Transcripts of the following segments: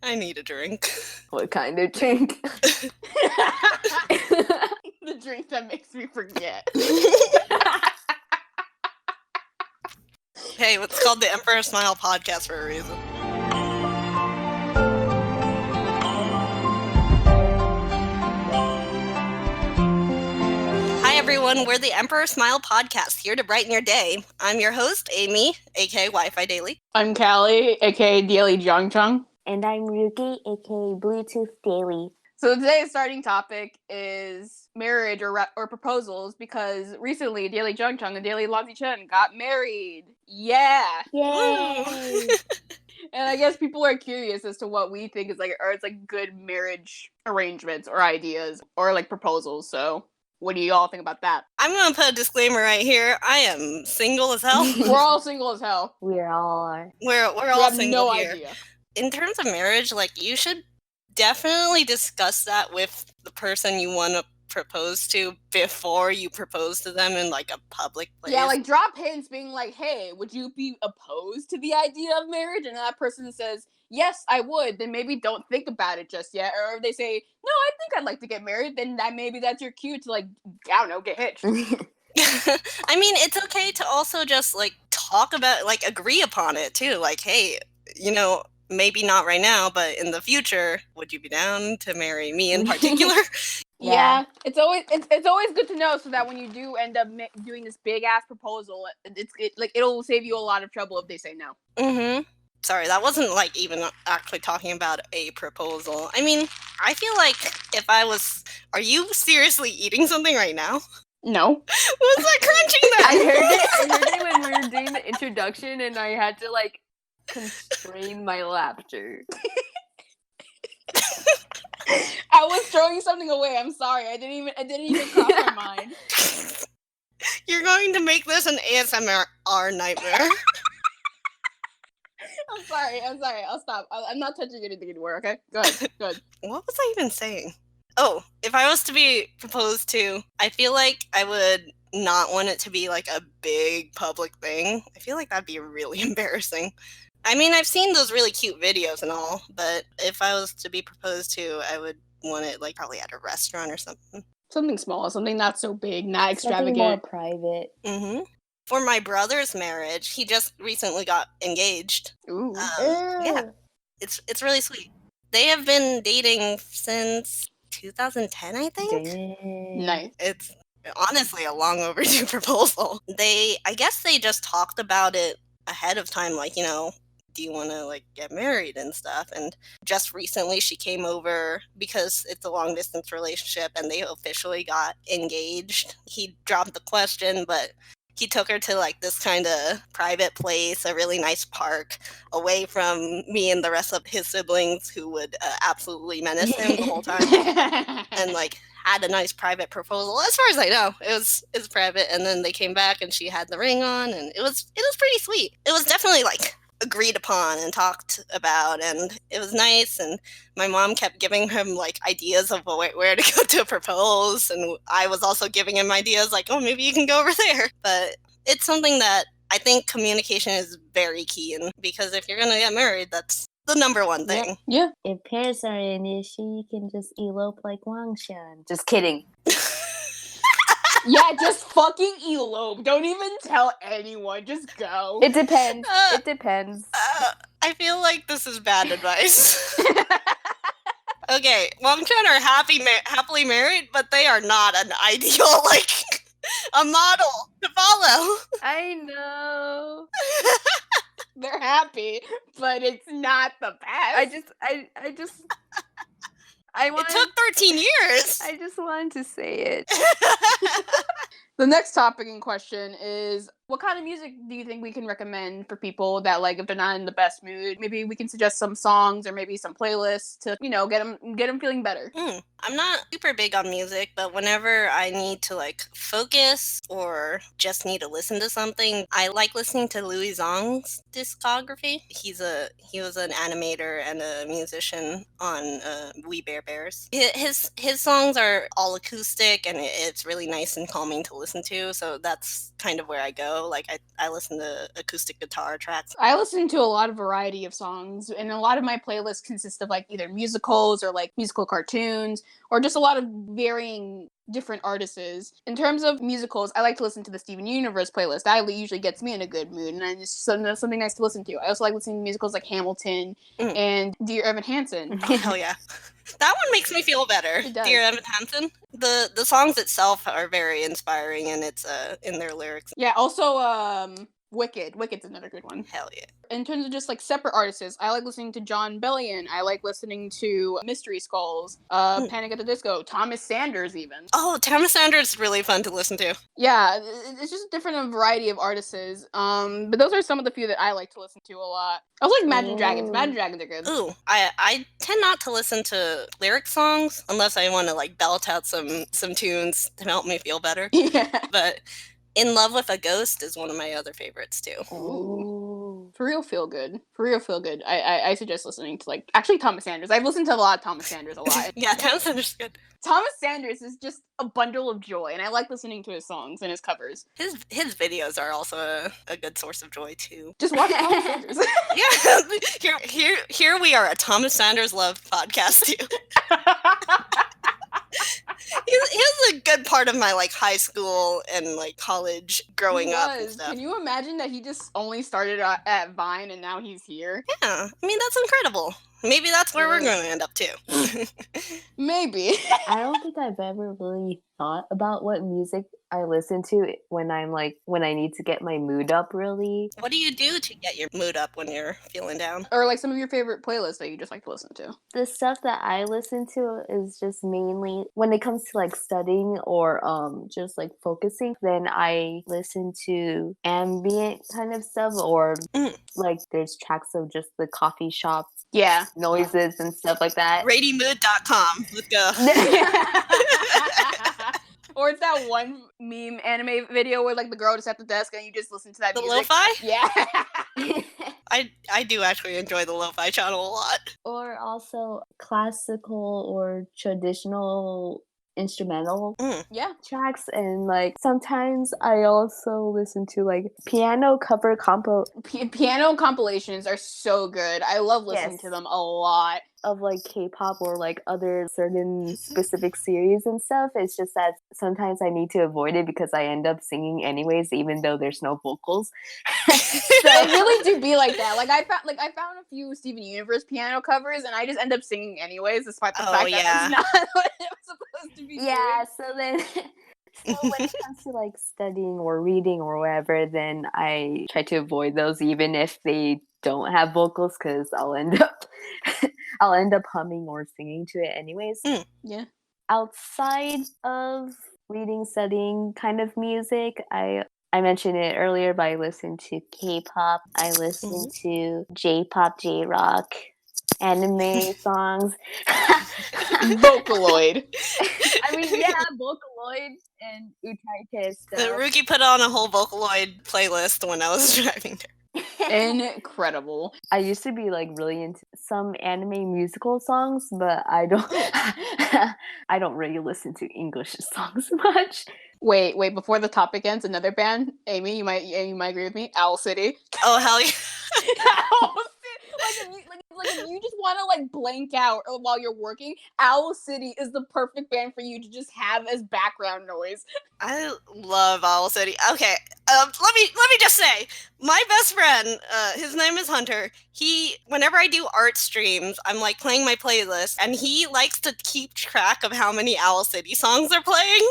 I need a drink. What kind of drink? The drink that makes me forget. Hey, it's called the Emperor Smile podcast for a reason. Hi everyone, we're the Emperor Smile podcast, here to brighten your day. I'm your host, Amie, aka Wi-Fi Daily. I'm Cali, aka dailyjiangcheng. And I'm Ruki, aka Bluetooth Daily. So today's starting topic is marriage or proposals, because recently dailyjiangcheng and dailyjiangcheng got married. Yeah! Yay! And I guess people are curious as to what we think is good marriage arrangements or ideas or like proposals. So what do you all think about that? I'm gonna put a disclaimer right here. I am single as hell. We're all single as hell. We all are. We're all We have single no here. idea. In terms of marriage, like, you should definitely discuss that with the person you want to propose to before you propose to them in like a public place. Yeah, like drop hints being like, hey, would you be opposed to the idea of marriage? And that person says, yes, I would. Then maybe don't think about it just yet. Or if they say, no, I think I'd like to get married, then that's your cue to, like, I don't know, get hitched. I mean, it's okay to also just like talk about, like, agree upon it too. Like, hey, you know, maybe not right now, but in the future, would you be down to marry me in particular? Yeah, it's always good to know, so that when you do end up doing this big ass proposal, it'll save you a lot of trouble if they say no. Mm-hmm. Sorry, that wasn't like even actually talking about a proposal. I mean, I feel like if I was, are you seriously eating something right now? No. What was that crunching there? I heard it when we were doing the introduction, and I had to like constrain my laughter. I was throwing something away. I'm sorry. I didn't even cross my mind. You're going to make this an ASMR nightmare. I'm sorry. I'll stop. I'm not touching anything anymore. Okay, go ahead. What was I even saying? Oh, if I was to be proposed to, I feel like I would not want it to be like a big public thing. I feel like that'd be really embarrassing. I mean, I've seen those really cute videos and all, but if I was to be proposed to, I would want it like probably at a restaurant or something. Something small, something not so big, not extravagant. Something more private. Mm-hmm. For my brother's marriage, he just recently got engaged. Ooh. Yeah, it's really sweet. They have been dating since 2010, I think. Dang. Nice. It's honestly a long overdue proposal. I guess they just talked about it ahead of time, like, you know, do you want to like get married and stuff? And just recently she came over because it's a long distance relationship and they officially got engaged. He dropped the question, but he took her to like this kind of private place, a really nice park, away from me and the rest of his siblings who would absolutely menace him the whole time. And like had a nice private proposal. As far as I know, it was private. And then they came back and she had the ring on, and it was pretty sweet. It was definitely like agreed upon and talked about, and it was nice. And my mom kept giving him like ideas of where to go to propose, and I was also giving him ideas like, oh, maybe you can go over there. But it's something that I think communication is very key, and because if you're gonna get married, that's the number one thing. Yeah. If parents are an issue, you can just elope like Wangshan. Just kidding. Yeah, just fucking elope. Don't even tell anyone. Just go. It depends. It depends. I feel like this is bad advice. Okay, Wangchun are happily married, but they are not an ideal, like, a model to follow. I know. They're happy, but it's not the best. It took 13 years. I just wanted to say it. The next topic in question is, what kind of music do you think we can recommend for people that, like, if they're not in the best mood, maybe we can suggest some songs or maybe some playlists to, you know, get them feeling better. I'm not super big on music, but whenever I need to like focus or just need to listen to something, I like listening to Louis Zong's discography. He was an animator and a musician on We Bare Bears. His songs are all acoustic, and it's really nice and calming to listen to, so that's kind of where I go. flow. Like I listen to acoustic guitar tracks. I listen to a lot of variety of songs, and a lot of my playlists consist of like either musicals or like musical cartoons, or just a lot of varying different artists. In terms of musicals, I like to listen to the Steven Universe playlist. That usually gets me in a good mood, and it's something nice to listen to. I also like listening to musicals like Hamilton and Dear Evan Hansen. Oh, hell yeah. That one makes me feel better. It does. Dear Evan Hansen. The songs itself are very inspiring, and it's in their lyrics. Yeah, also Wicked. Wicked's another good one. Hell yeah. In terms of just like separate artists, I like listening to John Bellion. I like listening to Mystery Skulls, Panic at the Disco, Thomas Sanders even. Oh, Thomas Sanders is really fun to listen to. Yeah, it's just a different variety of artists. But those are some of the few that I like to listen to a lot. I also like Imagine Dragons. Imagine Dragons are good. Ooh, I tend not to listen to lyric songs unless I want to like belt out some tunes to help me feel better. Yeah. But In Love with a Ghost is one of my other favorites too. Ooh. For real feel good. I suggest listening to like actually Thomas Sanders. I've listened to a lot of Thomas Sanders a lot. Yeah, Thomas Sanders is good. Thomas Sanders is just a bundle of joy, and I like listening to his songs and his covers. His videos are also a good source of joy too. Just watch Thomas Sanders. Yeah, here we are, a Thomas Sanders love podcast too. He was a good part of my like high school and like college growing up and stuff. Can you imagine that he just only started at Vine and now he's here? Yeah, I mean that's incredible. Maybe that's where we're going to end up too. Maybe. I don't think I've ever really thought about what music I listen to when I need to get my mood up, really. What do you do to get your mood up when you're feeling down? Or like some of your favorite playlists that you just like to listen to? The stuff that I listen to is just mainly when it comes to like studying or just like focusing, then I listen to ambient kind of stuff, or like there's tracks of just the coffee shop noises and stuff like that. RadyMood.com. Let's go. Or it's that one meme anime video where like the girl just at the desk and you just listen to that the music. lo-fi? Yeah. I do actually enjoy the lo-fi channel a lot. Or also classical or traditional instrumental tracks, and like sometimes I also listen to like piano cover piano compilations are so good. I love listening to them a lot. Of like K-pop or like other certain specific series and stuff. It's just that sometimes I need to avoid it because I end up singing anyways, even though there's no vocals. So it really do be like that. Like I found a few Steven Universe piano covers, and I just end up singing anyways, despite the fact that it's not what it was supposed to be. Yeah. So then. So when it comes to like studying or reading or whatever, then I try to avoid those, even if they don't have vocals, because I'll end up humming or singing to it anyways. Yeah. Outside of reading, studying kind of music, I mentioned it earlier, but I listen to K-pop. I listen to J-pop, J-rock, anime songs. Vocaloid. I mean, yeah, Vocaloid and Utaite stuff. Ruki put on a whole Vocaloid playlist when I was driving there. Incredible. I used to be like really into some anime musical songs, but I don't really listen to English songs much. Wait, before the topic ends, another band, Amy, you might agree with me, Owl City. Oh, hell yeah. Owl City. Like if you just want to like blank out while you're working, Owl City is the perfect band for you to just have as background noise. I love Owl City. Okay, let me just say, my best friend, his name is Hunter. Whenever I do art streams, I'm like playing my playlist, and he likes to keep track of how many Owl City songs are playing,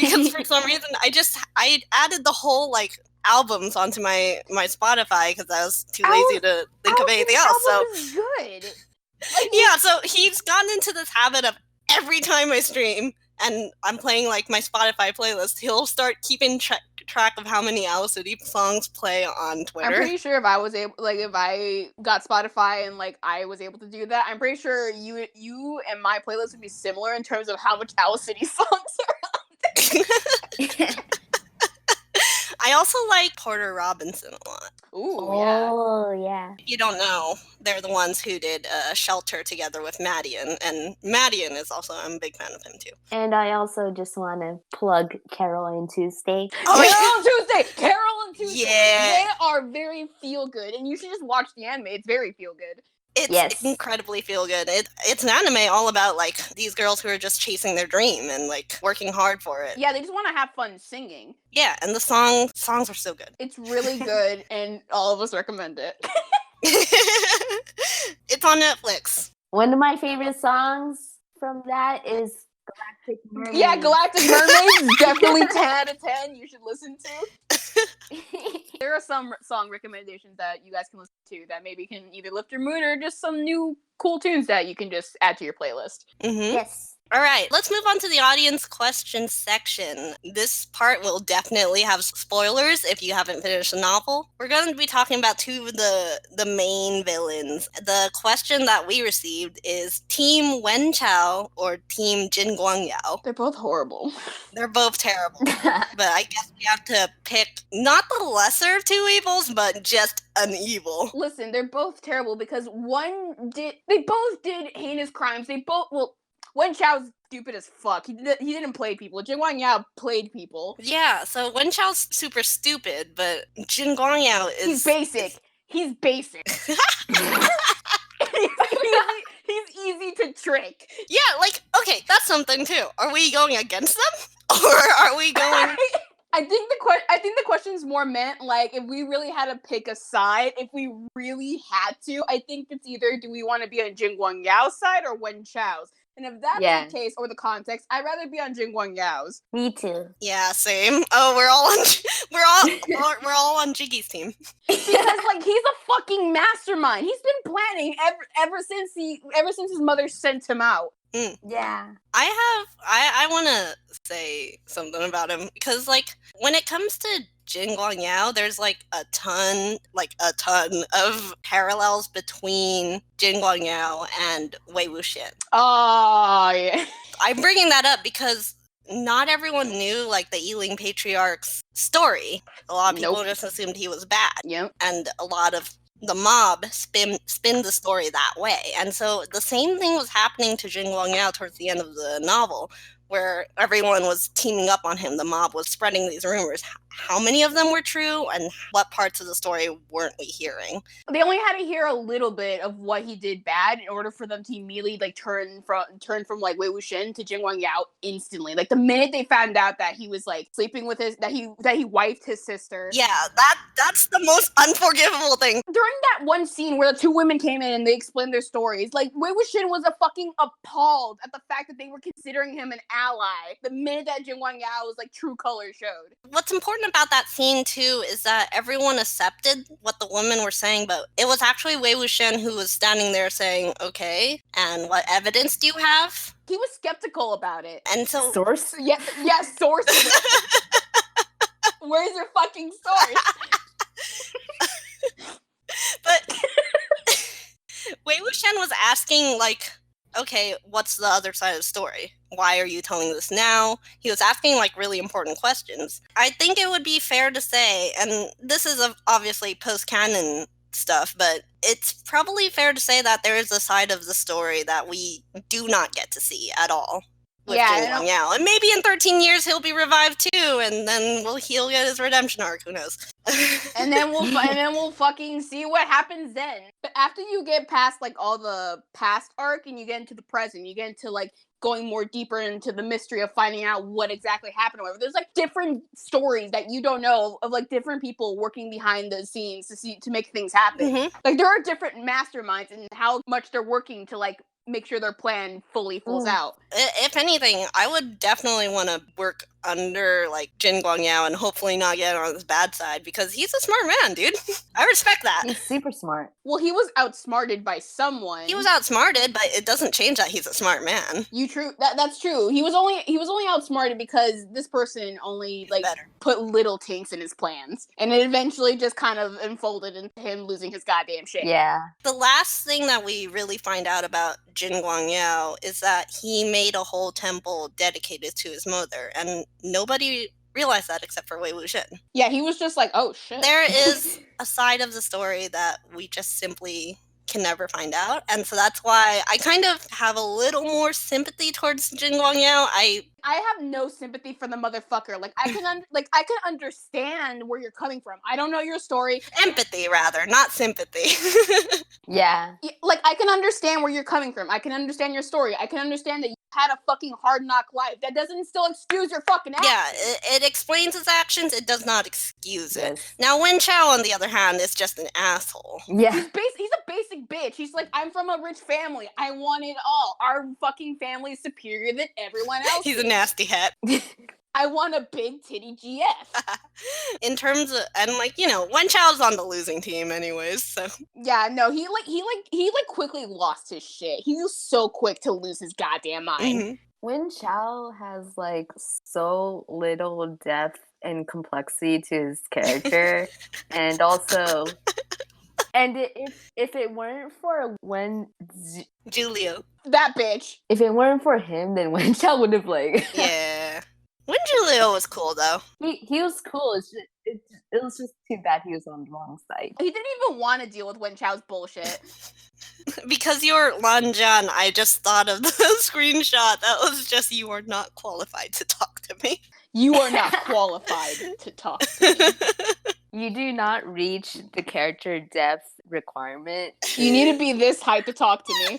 because for some reason I added the whole like albums onto my Spotify because I was too lazy to think of anything else. So is good. Yeah, so he's gotten into this habit of every time I stream and I'm playing like my Spotify playlist, he'll start keeping track of how many Owl City songs play on Twitter. I'm pretty sure if I got Spotify and like I was able to do that, I'm pretty sure you and my playlist would be similar in terms of how much Owl City songs are on there. I also like Porter Robinson a lot. Ooh, yeah. Oh, yeah. If you don't know, they're the ones who did Shelter together with Madian, and Madian is also, I'm a big fan of him too. And I also just want to plug Carol and Tuesday. Oh, Carol and Tuesday! Carol and Tuesday! Yeah. They are very feel-good, and you should just watch the anime. It's very feel-good. It's Yes. incredibly feel good. It's an anime all about like these girls who are just chasing their dream and like working hard for it. Yeah, they just want to have fun singing. Yeah, and the songs are so good. It's really good, and all of us recommend it. It's on Netflix. One of my favorite songs from that is Galactic Mermaid. Yeah, Galactic Mermaids is definitely 10 out of 10 you should listen to. There are some song recommendations that you guys can listen to that maybe can either lift your mood or just some new cool tunes that you can just add to your playlist. Mm-hmm. Yes. All right, let's move on to the audience question section. This part will definitely have spoilers if you haven't finished the novel. We're going to be talking about two of the main villains. The question that we received is Team Wen Chao or Team Jin Guangyao. They're both horrible. They're both terrible. But I guess we have to pick not the lesser of two evils, but just an evil. Listen, they're both terrible because they both did heinous crimes. Wen Chao's stupid as fuck. He didn't play people. Jin Guangyao played people. Yeah, so Wen Chao's super stupid, but Jin Guangyao is... He's basic. He's basic. He's easy to trick. Yeah, like, okay, that's something too. Are we going against them? Or are we going... I think the question's more meant like if we really had to pick a side, if we really had to, I think it's either do we want to be on Jin Guangyao's side or Wen Chao's. And if that's the case, or the context, I'd rather be on Jin Guangyao's. Me too. Yeah, same. Oh, we're all on Jiggy's team. Because like he's a fucking mastermind. He's been planning ever since his mother sent him out. Mm. Yeah. I want to say something about him because like when it comes to Jin Guangyao, there's like a ton of parallels between Jin Guangyao and Wei Wuxian. Oh, yeah. I'm bringing that up because not everyone knew like the Yiling Patriarch's story. A lot of people just assumed he was bad. Yep. And a lot of the mob spin the story that way. And so the same thing was happening to Jin Guangyao towards the end of the novel, where everyone was teaming up on him. The mob was spreading these rumors. How many of them were true, and what parts of the story weren't we hearing? They only had to hear a little bit of what he did bad in order for them to immediately like turn from like Wei Wuxian to Jin Guangyao instantly. Like the minute they found out that he was like sleeping with that he wifed his sister. Yeah, that's the most unforgivable thing. During that one scene where the two women came in and they explained their stories, like Wei Wuxian was fucking appalled at the fact that they were considering him an ally. The minute that Jin Guangyao's like true colors showed. What's important about that scene too is that everyone accepted what the women were saying, but it was actually Wei Wuxian who was standing there saying, "Okay, and what evidence do you have?" He was skeptical about it. And so source? Yeah, source. Where's your fucking source? But Wei Wuxian was asking like, okay, what's the other side of the story? Why are you telling this now? He was asking like really important questions. I think it would be fair to say, and this is obviously post-canon stuff, but it's probably fair to say that there is a side of the story that we do not get to see at all. With Jin Guangyao. And maybe in 13 years he'll be revived too, and then he'll get his redemption arc. Who knows? and then we'll fucking see what happens then. But after you get past like all the past arc and you get into the present, you get into like going more deeper into the mystery of finding out what exactly happened or whatever. There's like different stories that you don't know of like different people working behind the scenes to make things happen. Mm-hmm. Like there are different masterminds and how much they're working to like make sure their plan fully fills out. If anything, I would definitely want to work under like Jin Guangyao and hopefully not get on his bad side because he's a smart man, dude. I respect that. He's super smart. Well, he was outsmarted by someone. He was outsmarted, but it doesn't change that he's a smart man. That's true. He was only outsmarted because this person only like put little tinks in his plans, and it eventually just kind of unfolded into him losing his goddamn shit. Yeah. The last thing that we really find out about Jin Guangyao is that he made a whole temple dedicated to his mother, and nobody realize that except for Wei Wuxian. Yeah, he was just like, oh shit. There is a side of the story that we just simply can never find out, and so that's why I kind of have a little more sympathy towards Jin Guangyao. I have no sympathy for the motherfucker. Like I can I can understand where you're coming from. I don't know your story. Empathy, rather, not sympathy. Yeah. Like I can understand where you're coming from. I can understand your story. I can understand that you had a fucking hard knock life. That doesn't still excuse your fucking actions. Yeah, it explains his actions. It does not excuse it. Yes. Now, Wen Chao, on the other hand, is just an asshole. Yeah. He's a basic bitch. He's like, I'm from a rich family. I want it all. Our fucking family is superior than everyone else. He's a nasty hat. I want a big titty GF. In terms of, and like, you know, Wen Chao's on the losing team anyways, so. Yeah, no, he quickly lost his shit. He was so quick to lose his goddamn mind. Mhm. Wen Chao has like so little depth and complexity to his character, and also, and if it weren't for Julio. That bitch. if it weren't for him, then Wen Chao would have like Yeah. Wen Julio was cool, though. he was cool. It was just too bad he was on the wrong side. He didn't even want to deal with Wen Chao's bullshit. Because you're Lanjan, I just thought of the screenshot. That was just, you are not qualified to talk to me. You are not qualified to talk to me. You do not reach the character depth requirement. You need to be this height to talk to me.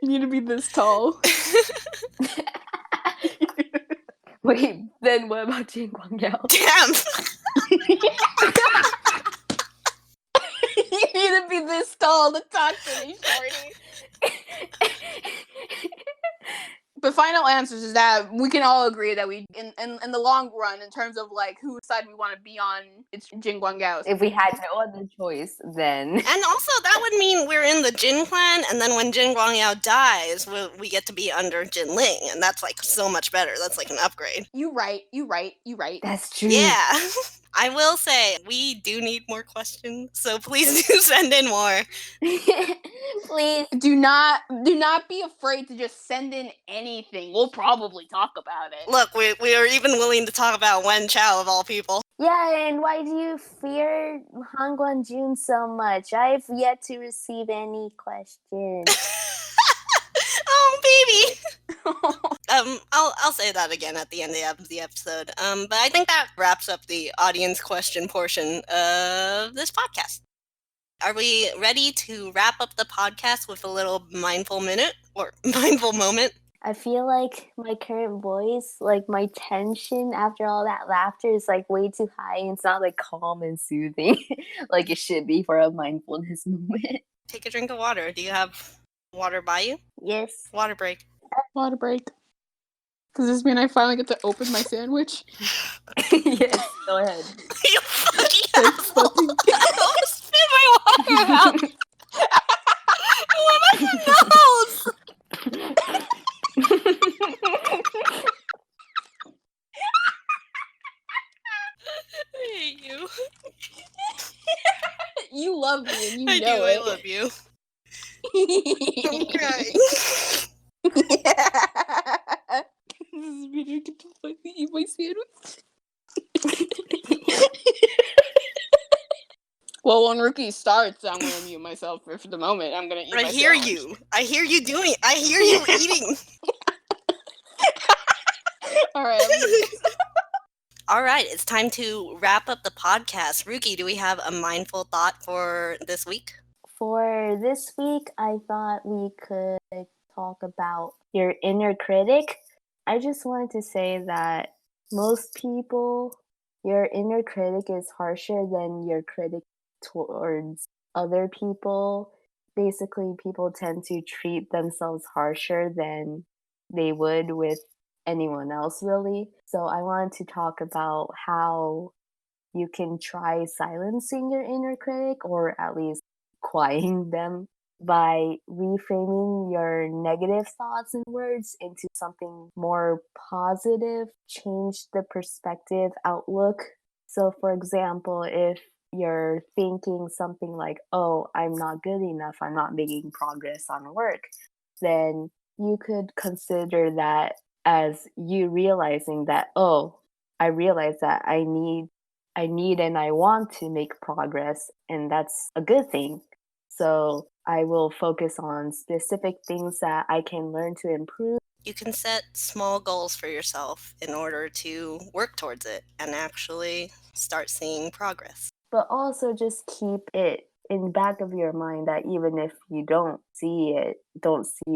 You need to be this tall. Wait, then what about Jin Guangyao? Damn! You need to be this tall to talk to me, shorty. The final answers is that we can all agree that we, in the long run, in terms of like whose side we want to be on, it's Jin Guangyao's. If we had no other choice, then And also, that would mean we're in the Jin clan, and then when Jin Guangyao dies, we get to be under Jin Ling, and that's like so much better. That's like an upgrade. You right. that's true. Yeah. I will say, we do need more questions, so please do send in more. Please. Do not be afraid to just send in anything. We'll probably talk about it. Look, we are even willing to talk about Wen Chao, of all people. Yeah, and why do you fear Han Guanjun so much? I've yet to receive any questions. Oh, baby! I'll say that again at the end of the episode. But I think that wraps up the audience question portion of this podcast. Are we ready to wrap up the podcast with a little mindful minute or mindful moment? I feel like my current voice, like my tension after all that laughter is like way too high and it's not like calm and soothing like it should be for a mindfulness moment. Take a drink of water. Do you have water by you? Yes. Water break. Water break. Does this mean I finally get to open my sandwich? Yes, go ahead. You fucking asshole! Don't spit my water out! What about your nose? I hate you. You love me and you I know do. it. I love you. I'm crying. This is me. I get to finally eat my sandwich. Well, when Ruki starts, I'm gonna mute myself for the moment. I'm gonna eat my I hear sandwich. you. I hear you doing. I hear you eating. All right. All right, it's time to wrap up the podcast. Ruki, do we have a mindful thought for this week? For this week, I thought we could talk about your inner critic. I just wanted to say that most people, your inner critic is harsher than your critic towards other people. Basically, people tend to treat themselves harsher than they would with anyone else, really. So I wanted to talk about how you can try silencing your inner critic, or at least quieting them, by reframing your negative thoughts and words into something more positive, change the perspective, outlook. So, for example, if you're thinking something like, oh, I'm not good enough, I'm not making progress on work, then you could consider that as you realizing that, oh, I realize that I need and I want to make progress, and that's a good thing. So I will focus on specific things that I can learn to improve. You can set small goals for yourself in order to work towards it and actually start seeing progress. But also just keep it in back of your mind that even if you don't see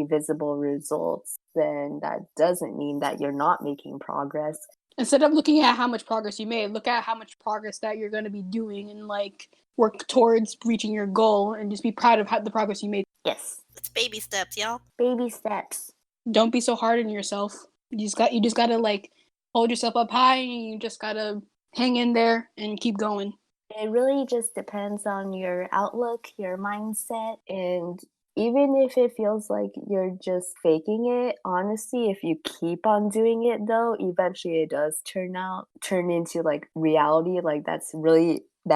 visible results, then that doesn't mean that you're not making progress. Instead of looking at how much progress you made, look at how much progress that you're going to be doing and like work towards reaching your goal and just be proud of the progress you made. Yes. It's baby steps, y'all. Baby steps. Don't be so hard on yourself. You just got to like hold yourself up high, and you just got to hang in there and keep going. It really just depends on your outlook, your mindset, and even if it feels like you're just faking it, honestly, if you keep on doing it though, eventually it does turn into like reality. Like that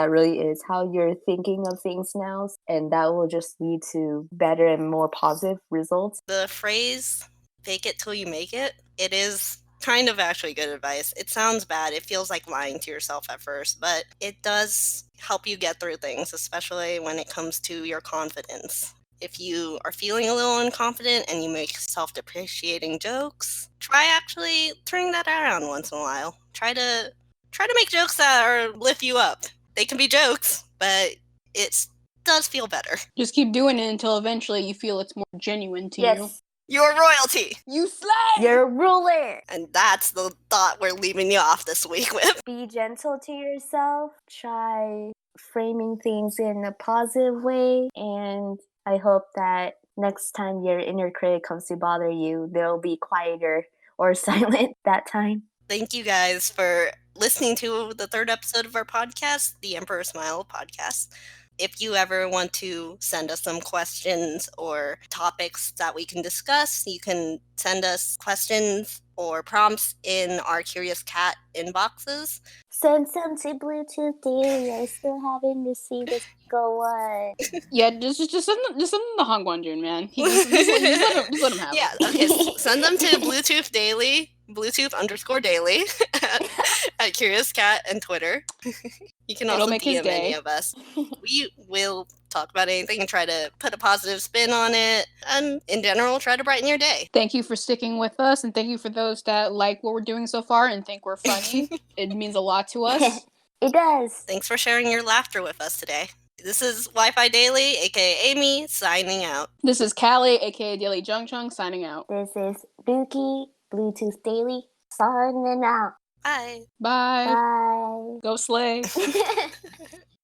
really is how you're thinking of things now, and that will just lead to better and more positive results. The phrase, fake it till you make it, it is kind of actually good advice. It sounds bad. It feels like lying to yourself at first, but it does help you get through things, especially when it comes to your confidence. If you are feeling a little unconfident and you make self-depreciating jokes, try actually turning that around once in a while. Try to make jokes that lift you up. They can be jokes, but it does feel better. Just keep doing it until eventually you feel it's more genuine to you. You're royalty. You slay! You're a ruler. And that's the thought we're leaving you off this week with. Be gentle to yourself. Try framing things in a positive way, and I hope that next time your inner critic comes to bother you, they'll be quieter or silent that time. Thank you guys for listening to the third episode of our podcast, the Emperor Smile podcast. If you ever want to send us some questions or topics that we can discuss, you can send us questions or prompts in our Curious Cat inboxes. Send some to Bluetooth Daily. I still haven't received a single one. Yeah, just send them the Hong Guanjun, man. Just let him have Yeah, okay. Send them to Bluetooth Daily, Bluetooth_daily at Curious Cat and Twitter. You can also DM any of us. We will talk about anything and try to put a positive spin on it, and in general, try to brighten your day. Thank you for sticking with us, and thank you for those that like what we're doing so far and think we're funny. It means a lot to us. It does. Thanks for sharing your laughter with us today. This is Wi-Fi Daily, aka Amie, signing out. This is Cali, aka dailyjiangcheng, signing out. This is Ruki, Bluetooth Daily, signing out. Bye. Bye. Bye. Go slay.